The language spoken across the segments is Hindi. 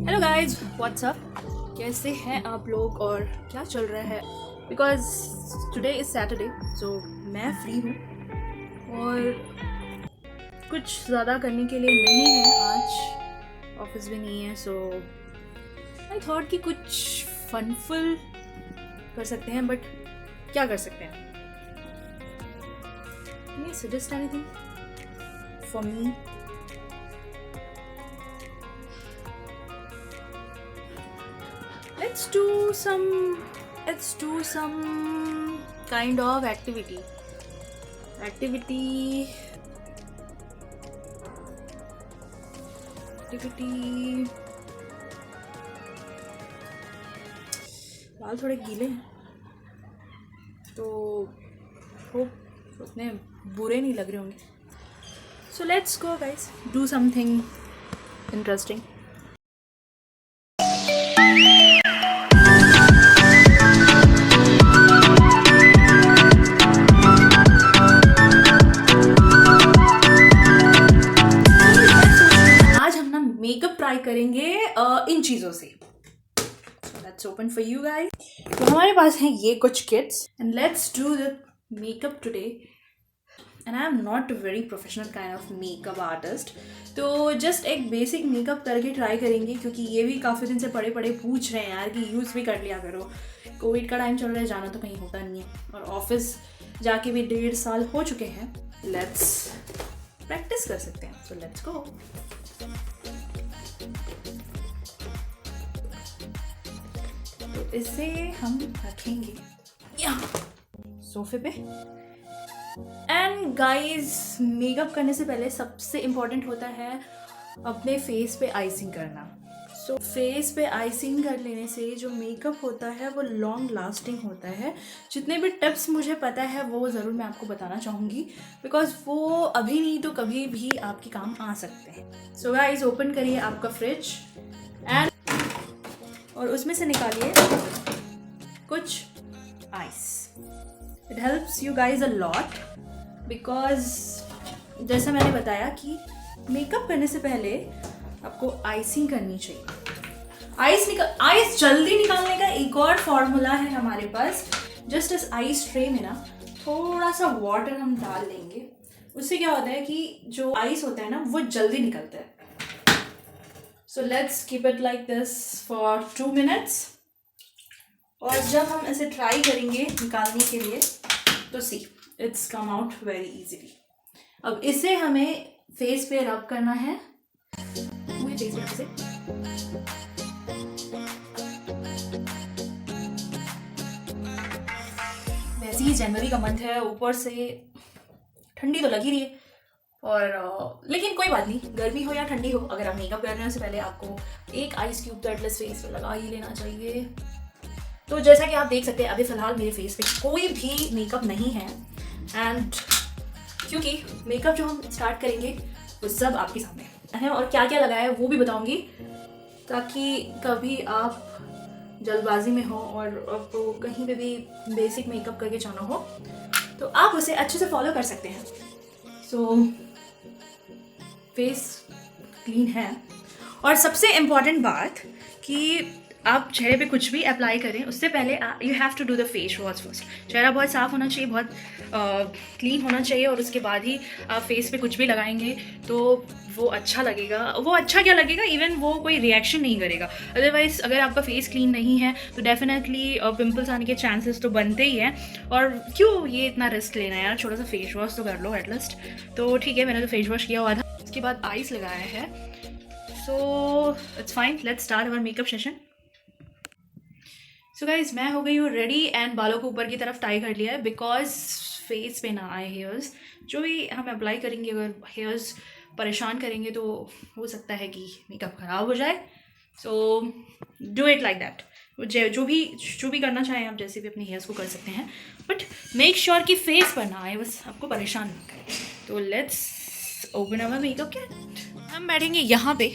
हेलो गाइज, व्हाट्सअप, कैसे हैं आप लोग और क्या चल रहा है? बिकॉज टुडे इज़ सैटरडे, सो मैं फ्री हूँ और कुछ ज़्यादा करने के लिए नहीं है। आज ऑफिस भी नहीं है, सो आई थॉट कि कुछ फनफुल कर सकते हैं, बट क्या कर सकते हैं? Can you suggest anything for me? Let's do some kind of activity. बाल थोड़े गीले हैं तो होप उतने बुरे नहीं लग रहे होंगे. So let's go guys, do something interesting. Makeup try करेंगे इन चीज़ों से. So let's open for you guys. तो हमारे पास हैं ये कुछ kits and let's do the makeup today. And I am not a very professional kind of makeup artist. तो just एक बेसिक मेकअप करके ट्राई करेंगे, क्योंकि ये भी काफ़ी दिन से पड़े पूछ रहे हैं यार कि यूज़ भी कर लिया करो. कोविड का टाइम चल रहा है, जाना तो कहीं होता नहीं है और ऑफिस जाके भी 1.5 साल हो चुके हैं. लेट्स प्रैक्टिस कर सकते हैं. So let's go. इसे हम रखेंगे यहाँ सोफे पे. एंड गाइस, मेकअप करने से पहले सबसे इम्पॉर्टेंट होता है अपने फेस पे आइसिंग करना. सो फेस पे आइसिंग कर लेने से जो मेकअप होता है वो लॉन्ग लास्टिंग होता है. जितने भी टिप्स मुझे पता है वो ज़रूर मैं आपको बताना चाहूँगी, बिकॉज वो अभी नहीं तो कभी भी आपके काम आ सकते हैं. सो गाइस, ओपन करिए आपका फ्रिज एंड और उसमें से निकालिए कुछ ice. It helps you guys a lot, because जैसा मैंने बताया कि मेकअप करने से पहले आपको आइसिंग करनी चाहिए. आइस जल्दी निकालने का एक और फॉर्मूला है हमारे पास. जस्ट इस आइस ट्रे में ना थोड़ा सा वाटर हम डाल देंगे. उससे क्या होता है कि जो आइस होता है ना वो जल्दी निकलता है. So let's keep it like this for 2 minutes. और जब हम इसे ट्राई करेंगे निकालने के लिए तो see it's come out very easily. अब इसे हमें फेस पे रब करना है. वैसे ही जनवरी का मंथ है, ऊपर से ठंडी तो लग ही रही है और लेकिन कोई बात नहीं, गर्मी हो या ठंडी हो, अगर आप मेकअप करने से पहले आपको एक आइस क्यूब तो एटलीस्ट फेस पे लगा ही लेना चाहिए. तो जैसा कि आप देख सकते हैं अभी फ़िलहाल मेरे फेस पे कोई भी मेकअप नहीं है. एंड क्योंकि मेकअप जो हम स्टार्ट करेंगे वो सब आपके सामने है और क्या क्या लगाया है वो भी बताऊंगी, ताकि कभी आप जल्दबाजी में हो और आपको कहीं पे भी बेसिक मेकअप करके जाना हो तो आप उसे अच्छे से फॉलो कर सकते हैं. सो फेस क्लीन है. और सबसे इम्पॉर्टेंट बात कि आप चेहरे पे कुछ भी अप्लाई करें उससे पहले you have to do the face wash first. चेहरा बहुत साफ़ होना चाहिए, बहुत क्लीन होना चाहिए और उसके बाद ही आप फेस पे कुछ भी लगाएंगे तो वो अच्छा लगेगा. वो अच्छा क्या लगेगा, इवन वो कोई रिएक्शन नहीं करेगा. अदरवाइज़ अगर आपका फेस क्लीन नहीं है तो डेफिनेटली पिंपल्स आने के चांसेस तो बनते ही हैं. और क्यों ये इतना रिस्क लेना है यार, छोटा सा फेस वॉश तो कर लो एटलीस्ट. तो ठीक है, मैंने तो फेस वॉश किया हुआ था, उसके बाद आइस लगाया है. So it's fine, let's start our makeup session. So guys, मैं हो गई हूँ रेडी एंड बालों को ऊपर की तरफ टाई कर लिया है, बिकॉज फेस पे ना आए हेयर्स. जो भी हम अप्लाई करेंगे अगर हेयर्स परेशान करेंगे तो हो सकता है कि मेकअप ख़राब हो जाए. So do it like that. जो भी करना चाहें आप, जैसे भी अपने हेयर्स को कर सकते हैं, बट मेक श्योर कि फेस पर ना आए, बस आपको परेशान ना करे. तो let's open our makeup kit. हम बैठेंगे यहाँ पे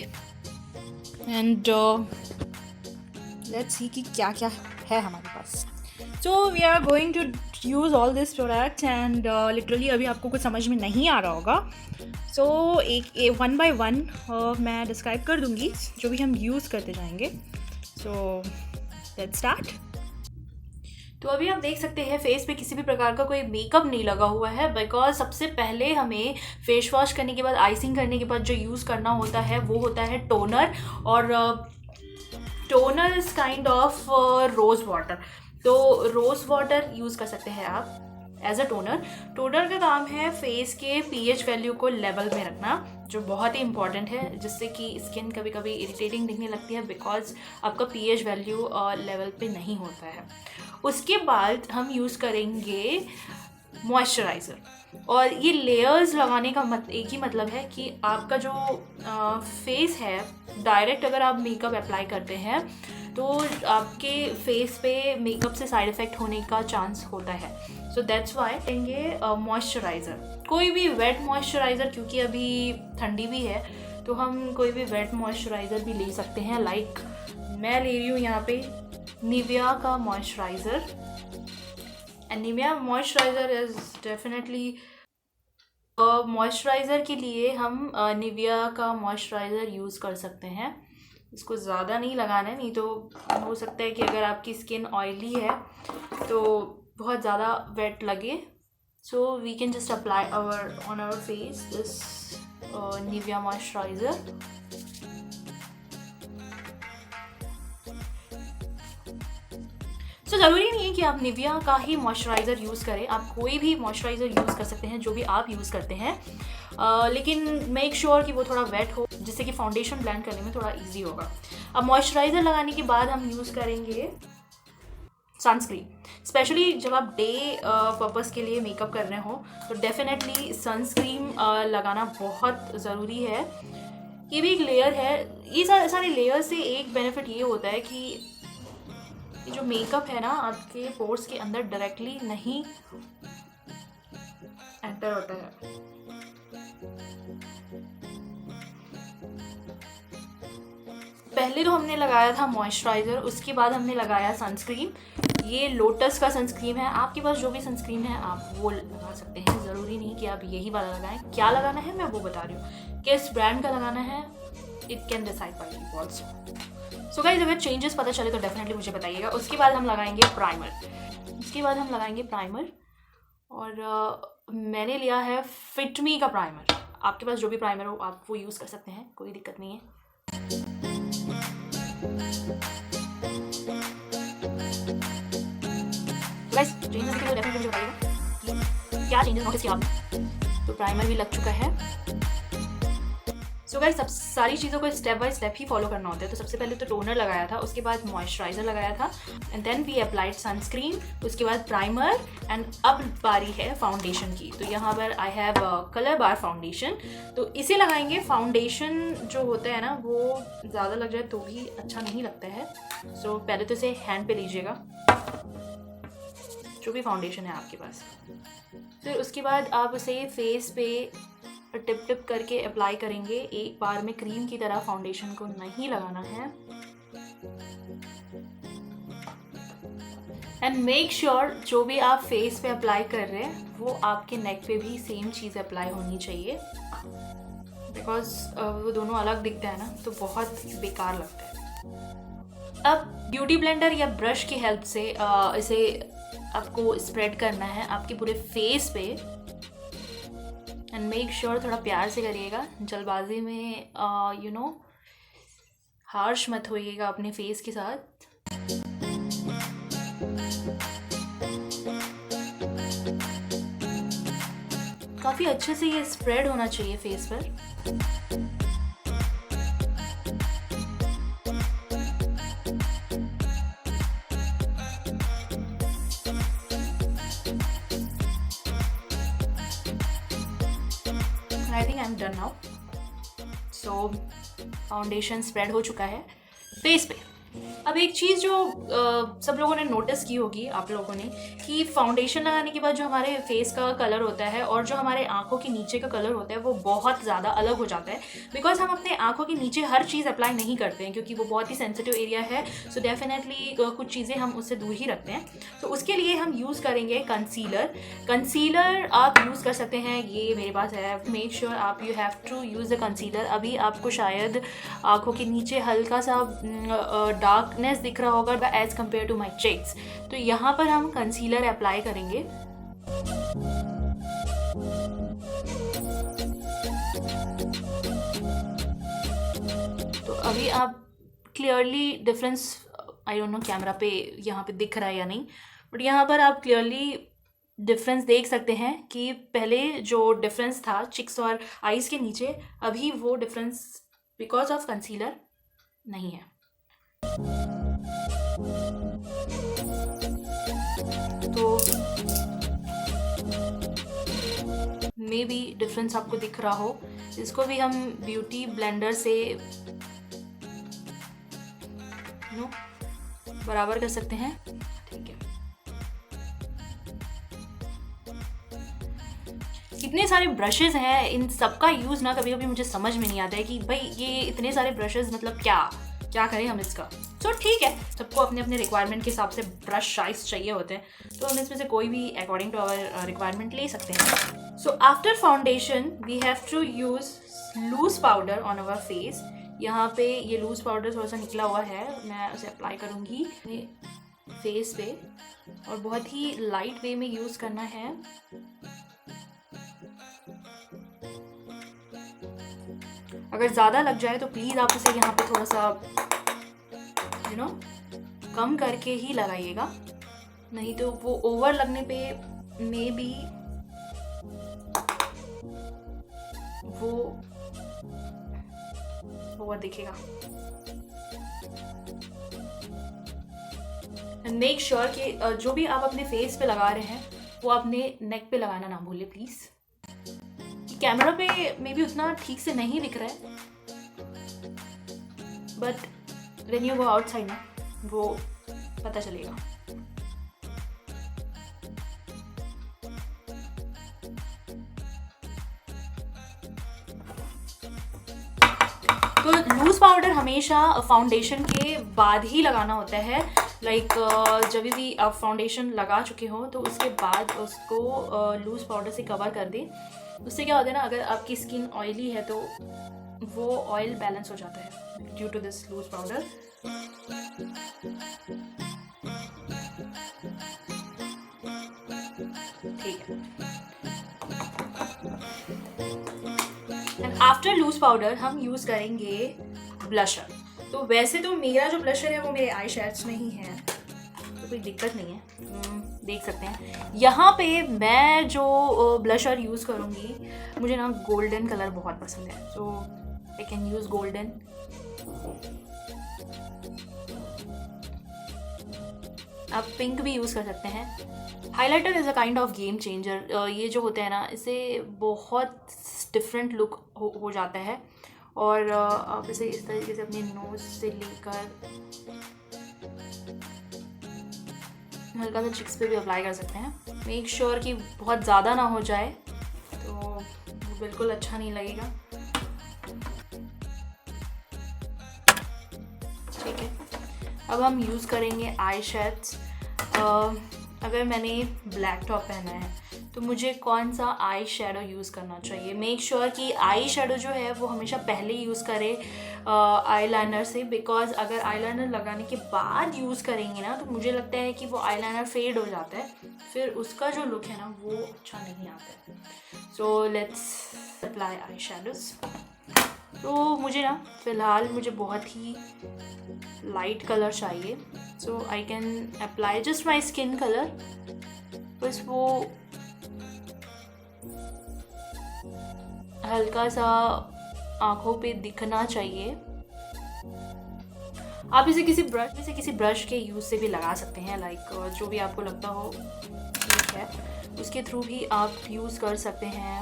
एंड लेट्स सी कि क्या क्या है हमारे पास. So we are going to use all this product and literally अभी आपको कुछ समझ में नहीं आ रहा होगा. सो एक 1 बाय 1 मैं डिस्क्राइब कर दूँगी जो भी हम यूज़ करते जाएंगे. So let's start. तो अभी आप देख सकते हैं फेस पे किसी भी प्रकार का कोई मेकअप नहीं लगा हुआ है, बिकॉज सबसे पहले हमें फेस वॉश करने के बाद, आइसिंग करने के बाद जो यूज़ करना होता है वो होता है टोनर. और toner is kind of rose water. तो रोज़ वाटर यूज़ कर सकते हैं आप एज अ टोनर. टोनर का काम है फेस के pH वैल्यू को लेवल में रखना, जो बहुत ही इंपॉर्टेंट है, जिससे कि स्किन कभी कभी इरिटेटिंग दिखने लगती है बिकॉज आपका pH वैल्यू लेवल पे नहीं होता है. उसके बाद हम यूज़ करेंगे मॉइस्चराइज़र. और ये लेयर्स लगाने का एक ही मतलब है कि आपका जो फेस है, डायरेक्ट अगर आप मेकअप अप्लाई करते हैं तो आपके फेस पे मेकअप से साइड इफ़ेक्ट होने का चांस होता है. सो दैट्स वाई लेंगे मॉइस्चराइज़र. कोई भी वेट मॉइस्चराइज़र, क्योंकि अभी ठंडी भी है तो हम कोई भी वेट मॉइस्चराइज़र भी ले सकते हैं. लाइक मैं ले रही हूँ यहाँ पे निविया का moisturiser. And Nivea moisturiser is definitely moisturiser के लिए हम निविया का मॉइस्चराइज़र यूज़ कर सकते हैं. इसको ज़्यादा नहीं लगाना है, नहीं तो हो सकता है कि अगर आपकी स्किन ऑयली है तो बहुत ज़्यादा वेट लगे. So we can just apply on our face this Nivea moisturiser. So ज़रूरी नहीं है कि आप निविया का ही मॉइस्चराइज़र यूज़ करें. आप कोई भी मॉइस्चराइज़र यूज़ कर सकते हैं जो भी आप यूज़ करते हैं. लेकिन मेक श्योर कि वो थोड़ा वेट हो, जिससे कि फाउंडेशन ब्लेंड करने में थोड़ा इजी होगा. अब मॉइस्चराइज़र लगाने के बाद हम यूज़ करेंगे सनस्क्रीन. स्पेशली जब आप डे पर्पस के लिए मेकअप कर रहे हो तो डेफिनेटली सनस्क्रीन लगाना बहुत ज़रूरी है. ये भी एक लेयर है. ये सारे लेयर से एक बेनिफिट ये होता है कि जो मेकअप है ना, आपके पोर्स के अंदर डायरेक्टली नहीं एंटर होता है. पहले तो हमने लगाया था मॉइस्चराइज़र, उसके बाद हमने लगाया सनस्क्रीन. ये लोटस का सनस्क्रीन है. आपके पास जो भी सनस्क्रीन है आप वो लगा सकते हैं. ज़रूरी नहीं कि आप यही वाला लगाएं. क्या लगाना है मैं वो बता रही हूँ. किस ब्रांड का लगाना है it can decide by you also. So guys, अगर चेंजेस पता चले तो डेफिनेटली मुझे बताइएगा. उसके बाद हम लगाएंगे प्राइमर. और मैंने लिया है फिटमी का प्राइमर. आपके पास जो भी प्राइमर हो आप वो यूज़ कर सकते हैं, कोई दिक्कत नहीं है. गाइस, चेंजेस के लिए डेफिनेटली मुझे बताइएगा क्या चेंजेस नोटिस किया आपने. तो प्राइमर भी लग चुका है. सो गाइस, सब सारी चीज़ों को step by step he follow करना होता है. तो सबसे पहले तो टोनर लगाया था, उसके बाद मॉइस्चराइज़र लगाया था, and then we applied sunscreen, उसके बाद प्राइमर, एंड अब बारी है फाउंडेशन की. तो यहाँ पर I have colour bar foundation. तो इसे लगाएंगे. फाउंडेशन जो होता है ना वो ज़्यादा लग जाए तो भी अच्छा नहीं लगता है. सो पहले तो इसे हैंड पे लीजिएगा, जो भी फाउंडेशन है आपके पास. फिर उसके बाद आप उसे फेस पे टिप टिप करके अप्लाई करेंगे. एक बार में क्रीम की तरह फाउंडेशन को नहीं लगाना है. एंड मेक श्योर जो भी आप फेस पे अप्लाई कर रहे हैं वो आपके नेक पे भी सेम चीज़ अप्लाई होनी चाहिए, बिकॉज वो दोनों अलग दिखता है ना तो बहुत बेकार लगता है. अब ब्यूटी ब्लेंडर या ब्रश की हेल्प से इसे आपको स्प्रेड करना है आपके पूरे फेस पे. एंड मेक श्योर थोड़ा प्यार से करिएगा. जल्दबाजी में हार्श मत होइएगा अपने फेस के साथ. काफ़ी अच्छे से ये स्प्रेड होना चाहिए फेस पर. I think I am done now. So foundation spread हो चुका है फेस पे. अब एक चीज़ जो सब लोगों ने नोटिस की होगी, आप लोगों ने, कि फाउंडेशन लगाने के बाद जो हमारे फेस का कलर होता है और जो हमारे आंखों के नीचे का कलर होता है वो बहुत ज़्यादा अलग हो जाता है, बिकॉज हम अपने आंखों के नीचे हर चीज़ अप्लाई नहीं करते हैं क्योंकि वो बहुत ही सेंसिटिव एरिया है। सो डेफिनेटली कुछ चीज़ें हम उससे दूर ही रखते हैं। तो उसके लिए हम यूज़ करेंगे कंसीलर। कंसीलर आप यूज़ कर सकते हैं, ये मेरे पास है। मेक श्योर आप you have to use the concealer. अभी आपको शायद आंखों के नीचे हल्का सा डार्कनेस दिख रहा होगा as compared to my cheeks. तो यहाँ पर हम कंसीलर अप्लाई करेंगे। तो अभी आप clearly difference, I don't know camera पे यहाँ पे दिख रहा है या नहीं, बट यहाँ पर आप क्लियरली डिफरेंस देख सकते हैं कि पहले जो डिफरेंस था चिक्स और आईज के नीचे, अभी वो डिफरेंस बिकॉज ऑफ कंसीलर नहीं है। तो मे बी डिफरेंस आपको दिख रहा हो। इसको भी हम ब्यूटी ब्लेंडर से बराबर कर सकते हैं। ठीक है, कितने सारे ब्रशेस हैं, इन सबका यूज़ ना कभी कभी मुझे समझ में नहीं आता है कि भाई ये इतने सारे ब्रशेस मतलब क्या करें हम इसका। सो ठीक है, सबको अपने अपने रिक्वायरमेंट के हिसाब से ब्रश साइज चाहिए होते हैं, तो हम इसमें से कोई भी अकॉर्डिंग टू आवर रिक्वायरमेंट ले सकते हैं। So after foundation we have to use loose powder on our face. यहाँ पे ये लूज पाउडर थोड़ा सा निकला हुआ है, मैं उसे अप्लाई करूँगी फेस पे और बहुत ही लाइट वे में यूज़ करना है। अगर ज़्यादा लग जाए तो प्लीज़ आप इसे यहाँ पे थोड़ा सा कम करके ही लगाइएगा, नहीं तो वो ओवर लगने पे मे बी वो ओवर दिखेगा। मेक श्योर कि जो भी आप अपने फेस पे लगा रहे हैं वो अपने नेक पे लगाना ना भूलिए प्लीज़। कैमरा पे मे बी उतना ठीक से नहीं दिख रहा है, but when you go outside ना वो पता चलेगा। तो लूज पाउडर हमेशा फाउंडेशन के बाद ही लगाना होता है। लाइक जब भी आप फाउंडेशन लगा चुके हो तो उसके बाद उसको लूज पाउडर से कवर कर दें। उससे क्या होता है ना, अगर आपकी स्किन ऑयली है तो वो ऑयल बैलेंस हो जाता है due to this loose powder. ठीक है, एंड आफ्टर लूज पाउडर हम यूज़ करेंगे ब्लशर। तो वैसे तो मेरा जो ब्लशर है वो मेरे आई शेड्स में ही है, तो कोई दिक्कत नहीं है, देख सकते हैं। यहाँ पे मैं जो ब्लशर यूज़ करूँगी, मुझे ना गोल्डन कलर बहुत पसंद है, तो आई कैन यूज़ गोल्डन। आप पिंक भी यूज़ कर सकते हैं। Highlighter is a kind of game changer. ये जो होते हैं ना, इससे बहुत डिफरेंट लुक हो जाता है। और आप इसे इस तरीके से अपने नोज़ से लेकर हल्का सा चिक्स पे भी अप्लाई कर सकते हैं। मेक श्योर कि बहुत ज़्यादा ना हो जाए, तो वो बिल्कुल अच्छा नहीं लगेगा। ठीक है, अब हम यूज़ करेंगे आई शेड्स। अगर मैंने ब्लैक टॉप पहना है तो मुझे कौन सा आई शेडो यूज़ करना चाहिए। मेक श्योर कि आई शेडो जो है वो हमेशा पहले यूज़ करें आई लाइनर से, बिकॉज अगर आई लाइनर लगाने के बाद यूज़ करेंगे ना तो मुझे लगता है कि वो आई लाइनर फेड हो जाता है, फिर उसका जो लुक है ना वो अच्छा नहीं आता है। So let's apply eye shadows. तो मुझे ना फ़िलहाल मुझे बहुत ही लाइट कलर चाहिए, so I can apply just my skin colour. बस वो हल्का सा आँखों पे दिखना चाहिए। आप इसे किसी ब्रश के यूज़ से भी लगा सकते हैं, लाइक जो भी आपको लगता हो ठीक है, उसके थ्रू भी आप यूज़ कर सकते हैं।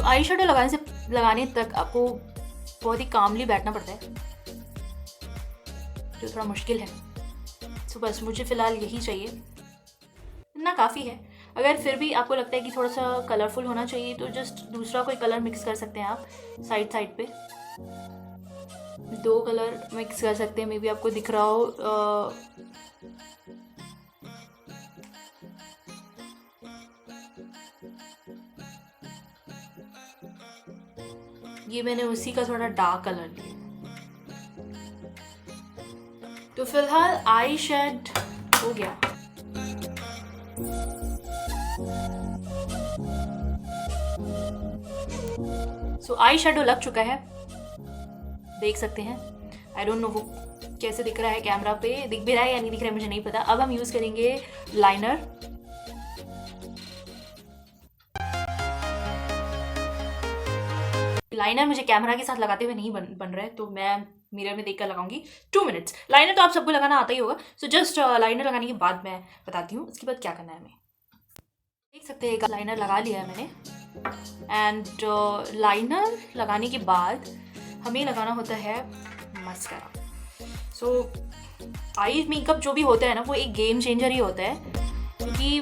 आई शेडो लगाने तक आपको बहुत ही कामली बैठना पड़ता है, जो थोड़ा मुश्किल है। तो बस मुझे फ़िलहाल यही चाहिए, इतना काफ़ी है। अगर फिर भी आपको लगता है कि थोड़ा सा कलरफुल होना चाहिए तो जस्ट दूसरा कोई कलर मिक्स कर सकते हैं आप। साइड पे 2 कलर मिक्स कर सकते हैं, मे बी आपको दिख रहा हो। ये मैंने उसी का थोड़ा डार्क कलर लिया। तो फिलहाल आई शेड हो गया। सो आई शेडो लग चुका है, देख सकते हैं। आई डोंट नो वो कैसे दिख रहा है कैमरा पे, दिख भी रहा है या नहीं दिख रहा है मुझे नहीं पता। अब हम यूज़ करेंगे लाइनर। लाइनर मुझे कैमरा के साथ लगाते हुए नहीं बन रहा है, तो मैं मिरर में देखकर लगाऊंगी। 2 मिनट्स। लाइनर तो आप सबको लगाना आता ही होगा, सो जस्ट लाइनर लगाने के बाद मैं बताती हूँ उसके बाद क्या करना है हमें। देख सकते हैं एक लाइनर लगा लिया है मैंने। एंड लाइनर लगाने के बाद हमें लगाना होता है मस्कारा। सो आई मेकअप जो भी होता है ना, वो एक गेम चेंजर ही होता है, क्योंकि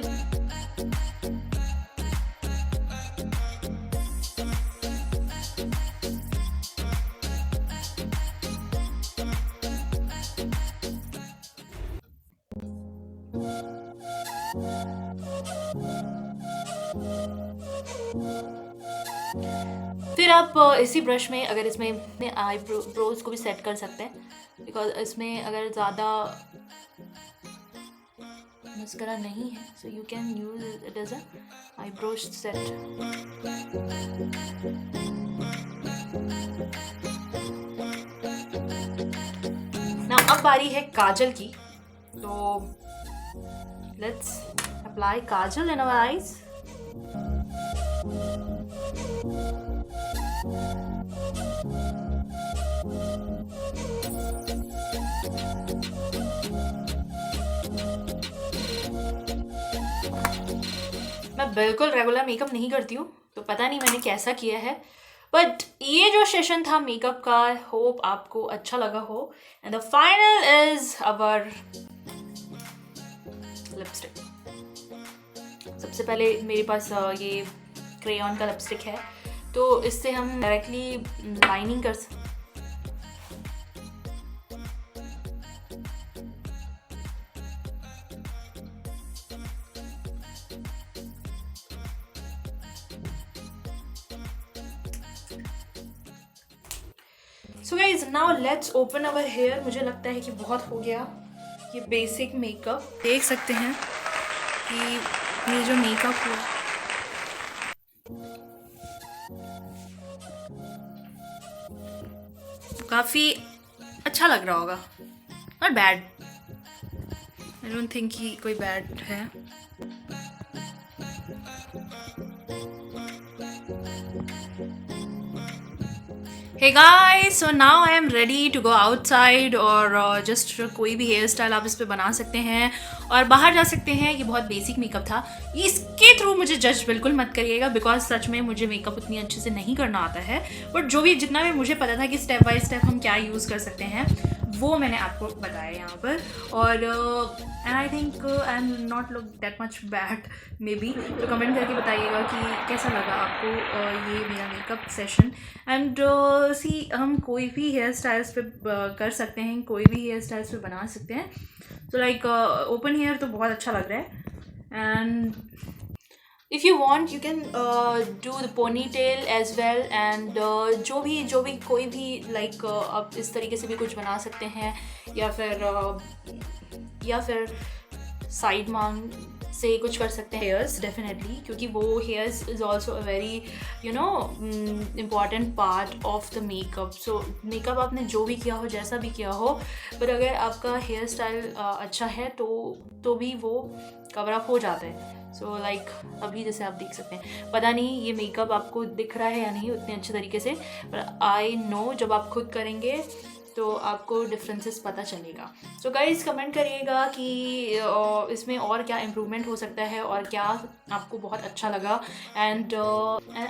फिर आप इसी ब्रश में, अगर इसमें आई ब्रोज को भी सेट कर सकते हैं, बिकॉज इसमें अगर ज़्यादा मस्करा नहीं है, so you can use it as a eyebrow set. ना अब बारी है काजल की, तो let's apply kajal in our eyes. मैं बिल्कुल रेगुलर मेकअप नहीं करती हूँ, तो पता नहीं मैंने कैसा किया है, बट ये जो सेशन था मेकअप का, होप आपको अच्छा लगा हो। And the final is our lipstick. सबसे पहले मेरे पास ये क्रेयॉन का लिपस्टिक है, तो इससे हम डायरेक्टली लाइनिंग कर सकते। So guys now let's open our hair. मुझे लगता है कि बहुत हो गया ये बेसिक मेकअप। देख सकते हैं कि ये जो मेकअप हुआ, काफ़ी अच्छा लग रहा होगा, not bad. I don't think कि कोई बैड है। Hey guys, so now I am ready to go outside और just कोई भी हेयर स्टाइल आप इस पे बना सकते हैं और बाहर जा सकते हैं। ये बहुत बेसिक मेकअप था, इसके थ्रू मुझे जज बिल्कुल मत करिएगा, बिकॉज सच में मुझे मेकअप उतनी अच्छे से नहीं करना आता है, बट जो भी जितना भी मुझे पता था कि स्टेप बाय स्टेप हम क्या यूज़ कर सकते हैं, वो मैंने आपको बताया यहाँ पर। और and I think I am not look that much bad may be. तो कमेंट करके बताइएगा कि कैसा लगा आपको ये मेरा मेकअप सेशन। एंड सी हम कोई भी हेयर स्टाइल्स पे कर सकते हैं, कोई भी हेयर स्टाइल्स पे बना सकते हैं। तो लाइक ओपन हेयर तो बहुत अच्छा लग रहा है। And if you want you can do the ponytail as well. एंड जो भी कोई भी लाइक आप इस तरीके से भी कुछ बना सकते हैं, या फिर साइड मांग से कुछ कर सकते हैं हेयर्स डेफिनेटली, क्योंकि वो hairs is also a very important part of the makeup. So makeup आपने जो भी किया हो, जैसा भी किया हो, पर अगर आपका हेयर स्टाइल अच्छा है तो भी वो कवर अप हो जाता है। सो लाइक अभी जैसे आप देख सकते हैं, पता नहीं ये मेकअप आपको दिख रहा है या नहीं उतने अच्छे तरीके से, पर आई नो जब आप खुद करेंगे तो आपको डिफरेंसेस पता चलेगा। सो गाइस कमेंट करिएगा कि इसमें और क्या इम्प्रूवमेंट हो सकता है और क्या आपको बहुत अच्छा लगा, एंड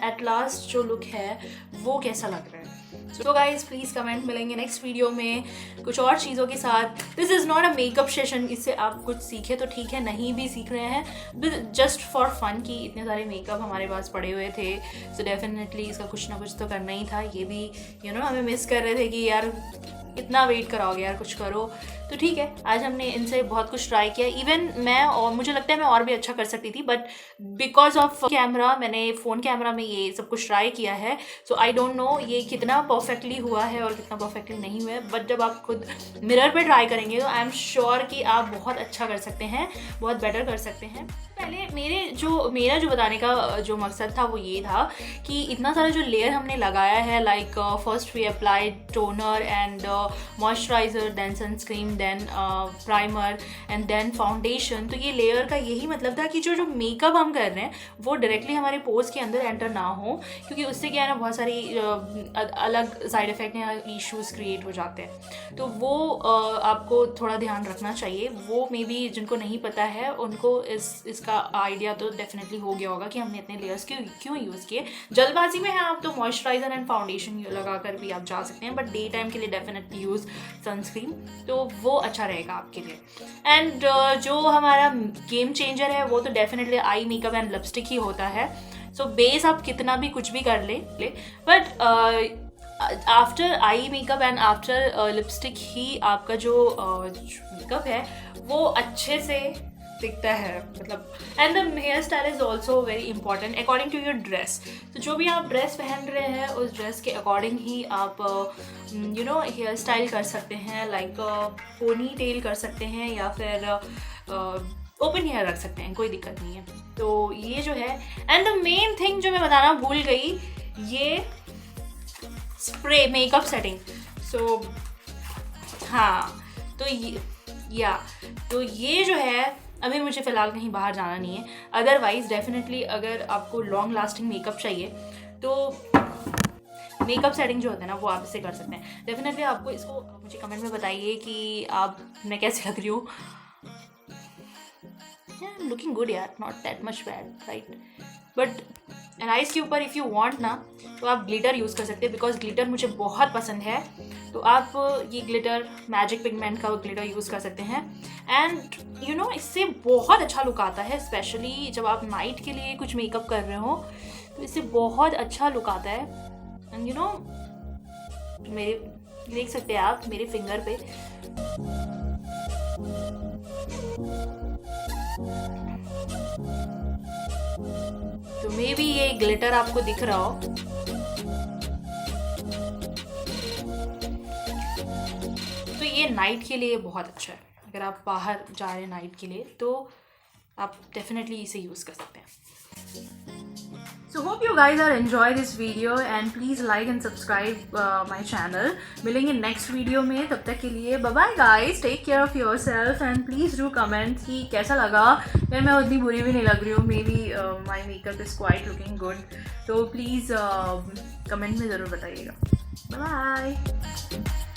एट लास्ट जो लुक है वो कैसा लग रहा है। So guys please comment. मिलेंगे नेक्स्ट वीडियो में कुछ और चीज़ों के साथ। This is not a makeup session, इससे आप कुछ सीखे तो ठीक है, नहीं भी सीख रहे हैं, जस्ट फॉर फन कि इतने सारे मेकअप हमारे पास पड़े हुए थे, सो डेफिनेटली इसका कुछ ना कुछ तो करना ही था। ये भी हमें मिस कर रहे थे कि यार इतना वेट कराओगे यार, कुछ करो। तो ठीक है, आज हमने इनसे बहुत कुछ ट्राई किया। इवन मैं, और मुझे लगता है मैं और भी अच्छा कर सकती थी, बट बिकॉज ऑफ कैमरा, मैंने फ़ोन कैमरा में ये सब कुछ ट्राई किया है। सो आई डोंट नो ये कितना परफेक्टली हुआ है और कितना परफेक्टली नहीं हुआ है, बट जब आप खुद मिरर पे ट्राई करेंगे तो आई एम श्योर कि आप बहुत अच्छा कर सकते हैं, बहुत बेटर कर सकते हैं। पहले मेरा जो बताने का जो मकसद था वो ये था कि इतना सारा जो लेयर हमने लगाया है, like first we applied toner and moisturiser, then sunscreen, then primer and then foundation. तो ये लेयर का यही मतलब था कि जो मेकअप हम कर रहे हैं वो डायरेक्टली हमारे पोर्स के अंदर एंटर ना हो, क्योंकि उससे क्या है ना, बहुत सारी अलग साइड इफ़ेक्ट या इश्यूज़ क्रिएट हो जाते हैं। तो वो आपको थोड़ा ध्यान रखना चाहिए। वो मे बी जिनको नहीं पता है उनको इसका आइडिया तो डेफिनेटली हो गया होगा कि हमने इतने लेयर्स क्यों यूज़ किए। जल्दबाजी में है आप तो मॉइस्चराइज़र एंड फाउंडेशन लगा कर भी आप जा सकते हैं, बट डे टाइम के लिए डेफिनेटली यूज़ सनस्क्रीन, तो वो अच्छा रहेगा आपके लिए। एंड जो हमारा गेम चेंजर है वो तो definitely eye makeup and lipstick ही होता है। सो बेस आप कितना भी कुछ भी कर ले, but after eye makeup and after lipstick ही आपका जो मेकअप है वो अच्छे से दिखता है, मतलब। And the hairstyle is also very important according to your dress. तो जो भी आप ड्रेस पहन रहे हैं उस ड्रेस के अकॉर्डिंग ही आप हेयर स्टाइल कर सकते हैं, लाइक पोनी टेल कर सकते हैं या फिर ओपन हेयर रख सकते हैं, कोई दिक्कत नहीं है। तो ये जो है, एंड द मेन थिंग जो मैं बताना भूल गई, ये स्प्रे मेकअप सेटिंग। सो हाँ, तो ये जो है, अभी मुझे फ़िलहाल कहीं बाहर जाना नहीं है। अदरवाइज़ डेफिनेटली अगर आपको लॉन्ग लास्टिंग मेकअप चाहिए तो मेकअप सेटिंग जो होता है ना वो आप इससे कर सकते हैं। डेफिनेटली आपको इसको मुझे कमेंट में बताइए कि मैं कैसे लग रही हूँ। आई एम लुकिंग गुड यार, not that much bad, right. But eyes के ऊपर इफ़ यू वांट ना तो आप ग्लिटर यूज़ कर सकते हैं, बिकॉज ग्लिटर मुझे बहुत पसंद है। तो आप ये ग्लिटर, मैजिक पिगमेंट का ग्लिटर यूज़ कर सकते हैं। एंड इससे बहुत अच्छा लुक आता है, स्पेशली जब आप नाइट के लिए कुछ मेकअप कर रहे हो तो इससे बहुत अच्छा लुक आता है। एंड मेरे देख सकते हैं आप मेरे फिंगर पे, तो मे बी ये ग्लिटर आपको दिख रहा हो। तो ये नाइट के लिए बहुत अच्छा है, अगर आप बाहर जा रहे हैं नाइट के लिए तो आप डेफिनेटली इसे यूज़ कर सकते हैं। So hope you guys are enjoy this video and please like and subscribe my channel. मिलेंगे next video में, तब तक के लिए bye bye guys, take care of yourself and please do comment कि कैसा लगा। यार मैं उतनी बुरी भी नहीं लग रही हूँ, maybe my makeup is quite looking good, तो please comment में ज़रूर बताइएगा। Bye bye.